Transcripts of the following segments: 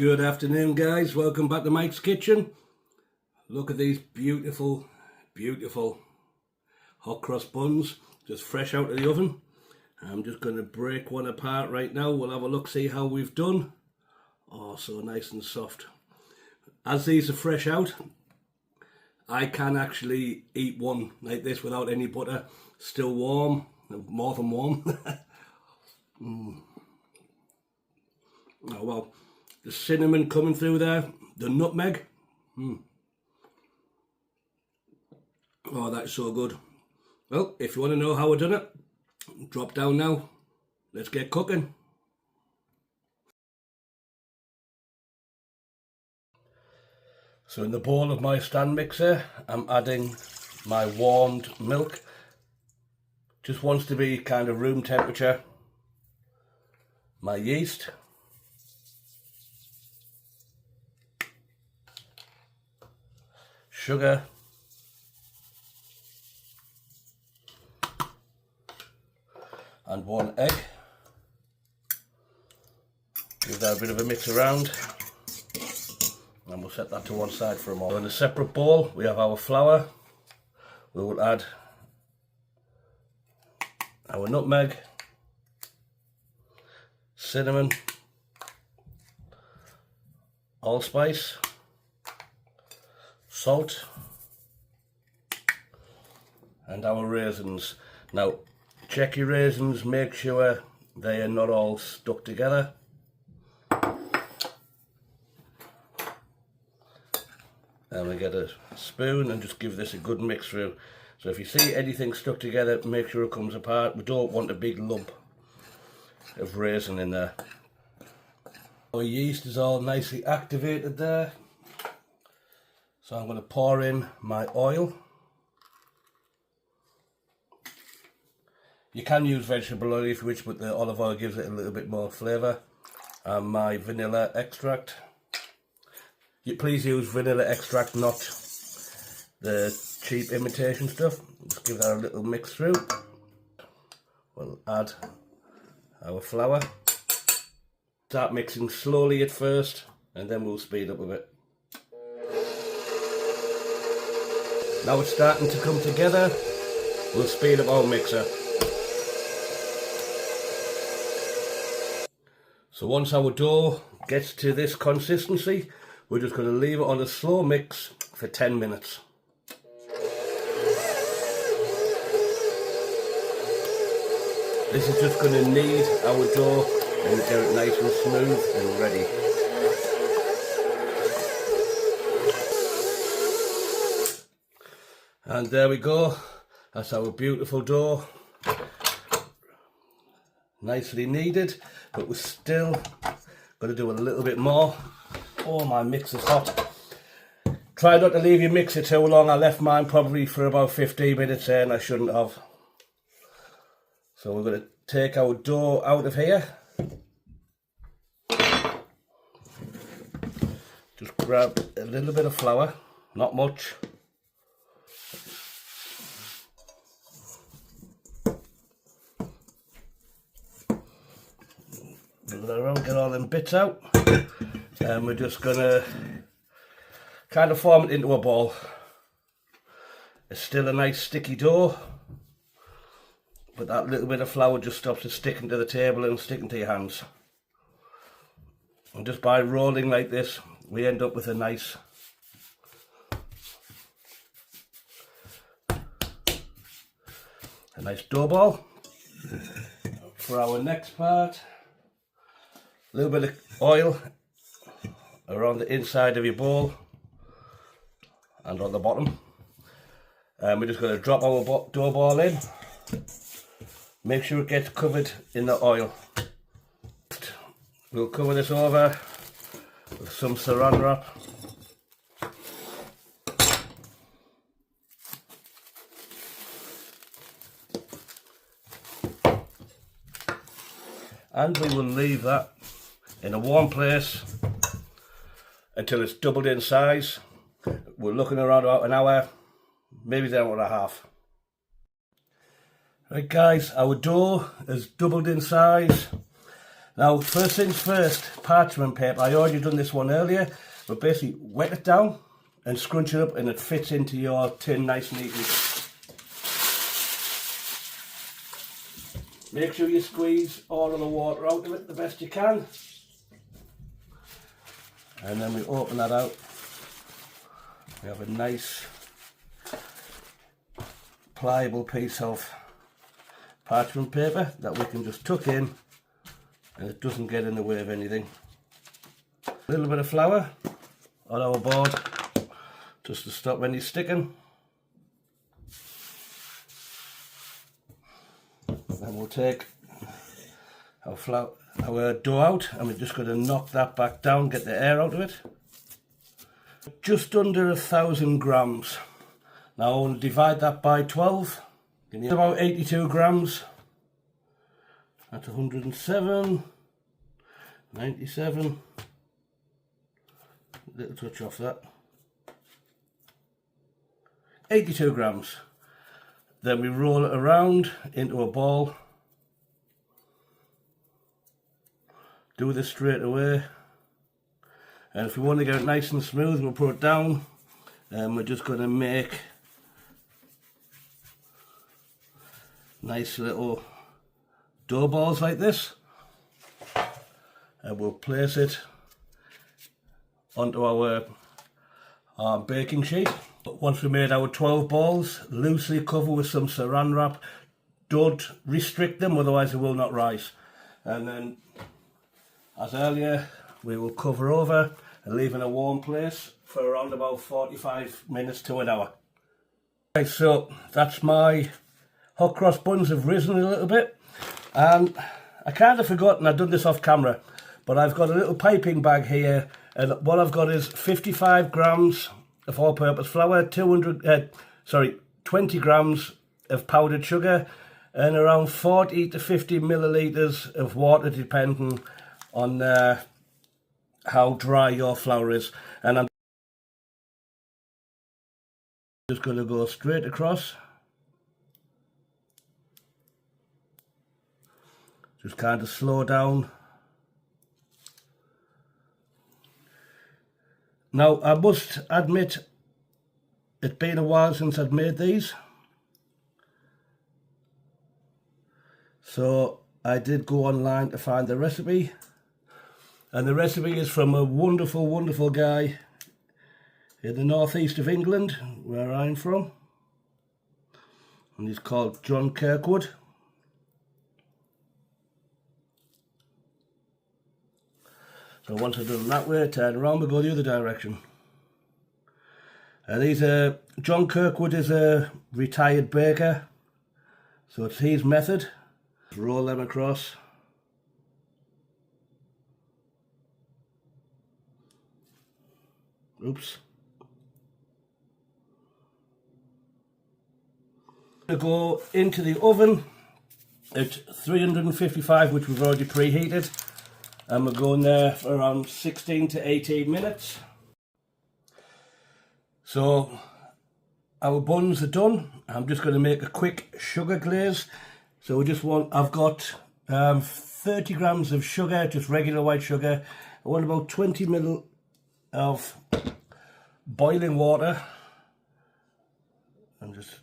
Good afternoon, guys. Welcome back to Mike's Kitchen. Look at these beautiful, beautiful hot cross buns, just fresh out of the oven. I'm just going to break one apart right now. We'll have a look, see how we've done. Oh, so nice and soft. As these are fresh out, I can actually eat one like this without any butter. Still warm, more than warm. Oh well, the cinnamon coming through there, the nutmeg. Oh, that's so good. Well, if you want to know how I done it, drop down now. Let's get cooking. So in the bowl of my stand mixer, I'm adding my warmed milk. Just wants to be kind of room temperature. My yeast. Sugar. And 1 egg. Give that a bit of a mix around. And we'll set that to one side for a moment. In a separate bowl, we have our flour. We will add our nutmeg, cinnamon, allspice, salt, and our raisins. Now, check your raisins, make sure they are not all stuck together. And we get a spoon and just give this a good mix through. So if you see anything stuck together, make sure it comes apart. We don't want a big lump of raisin in there. Our yeast is all nicely activated there. So I'm going to pour in my oil. You can use vegetable oil if you wish, but the olive oil gives it a little bit more flavour. And my vanilla extract. Please use vanilla extract, not the cheap imitation stuff. Just give that a little mix through. We'll add our flour. Start mixing slowly at first, and then we'll speed up a bit. Now it's starting to come together. We'll speed up our mixer. So once our dough gets to this consistency, we're just going to leave it on a slow mix for 10 minutes. This is just going to knead our dough and get it nice and smooth and ready. And there we go. That's our beautiful dough. Nicely kneaded, but we're still going to do a little bit more. Oh, my mix is hot. Try not to leave your mixer too long. I left mine probably for about 15 minutes there and I shouldn't have. So we're going to take our dough out of here. Just grab a little bit of flour, not much. Get all them bits out. And we're just going to kind of form it into a ball. It's still a nice sticky dough, but that little bit of flour just stops it sticking to the table and sticking to your hands. And just by rolling like this, we end up with a nice dough ball. For our next part, a little bit of oil around the inside of your bowl and on the bottom. And we're just going to drop our dough ball in. Make sure it gets covered in the oil. We'll cover this over with some saran wrap. And we will leave that in a warm place until it's doubled in size. We're looking around about an hour, maybe an hour and a half. Right guys, our dough has doubled in size. Now, first things first, parchment paper. I already done this one earlier, but basically wet it down and scrunch it up and it fits into your tin nice and neatly. Make sure you squeeze all of the water out of it the best you can. And then we open that out. We have a nice pliable piece of parchment paper that we can just tuck in and it doesn't get in the way of anything. A little bit of flour on our board just to stop any sticking. Then we'll take our dough out and we're just going to knock that back down, get the air out of it. Just under 1,000 grams. Now I'll divide that by 12. It's about 82 grams. That's 107, 97. Little touch off that. 82 grams. Then we roll it around into a ball. Do this straight away. And if we want to get it nice and smooth, we'll put it down. And we're just going to make nice little dough balls like this. And we'll place it onto our baking sheet. Once we made our 12 balls, loosely cover with some saran wrap. Don't restrict them, otherwise they will not rise. And then, as earlier, we will cover over and leave in a warm place for around about 45 minutes to an hour. Okay, so that's my hot cross buns have risen a little bit. And I kind of forgotten, I've done this off camera, but I've got a little piping bag here. And what I've got is 55 grams of all-purpose flour, 20 grams of powdered sugar, and around 40 to 50 millilitres of water, depending on how dry your flour is. And I'm just going to go straight across. Just kind of slow down. Now, I must admit, it's been a while since I've made these. So I did go online to find the recipe. And the recipe is from a wonderful, wonderful guy in the northeast of England, where I'm from. And he's called John Kirkwood. So once I've done that way, turn around, we go the other direction. And John Kirkwood is a retired baker, so it's his method. Roll them across. Oops. To go into the oven at 355, which we've already preheated. And we're going there for around 16 to 18 minutes. So our buns are done. I'm just going to make a quick sugar glaze. So I've got 30 grams of sugar, just regular white sugar. I want about 20 ml of boiling water. I'm just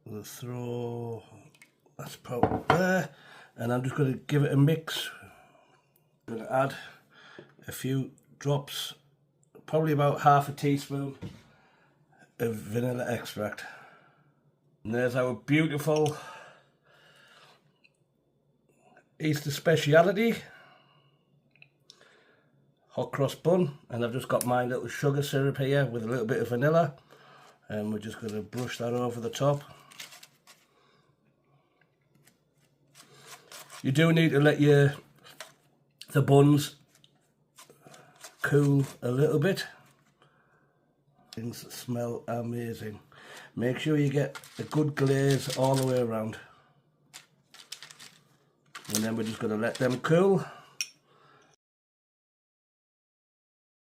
going to throw, that's probably there. And I'm just going to give it a mix. I'm going to add a few drops, probably about half a teaspoon of vanilla extract. And there's our beautiful Easter speciality hot cross bun. And I've just got my little sugar syrup here with a little bit of vanilla. And we're just going to brush that over the top. You do need to let the buns cool a little bit. Things smell amazing. Make sure you get a good glaze all the way around. And then we're just going to let them cool.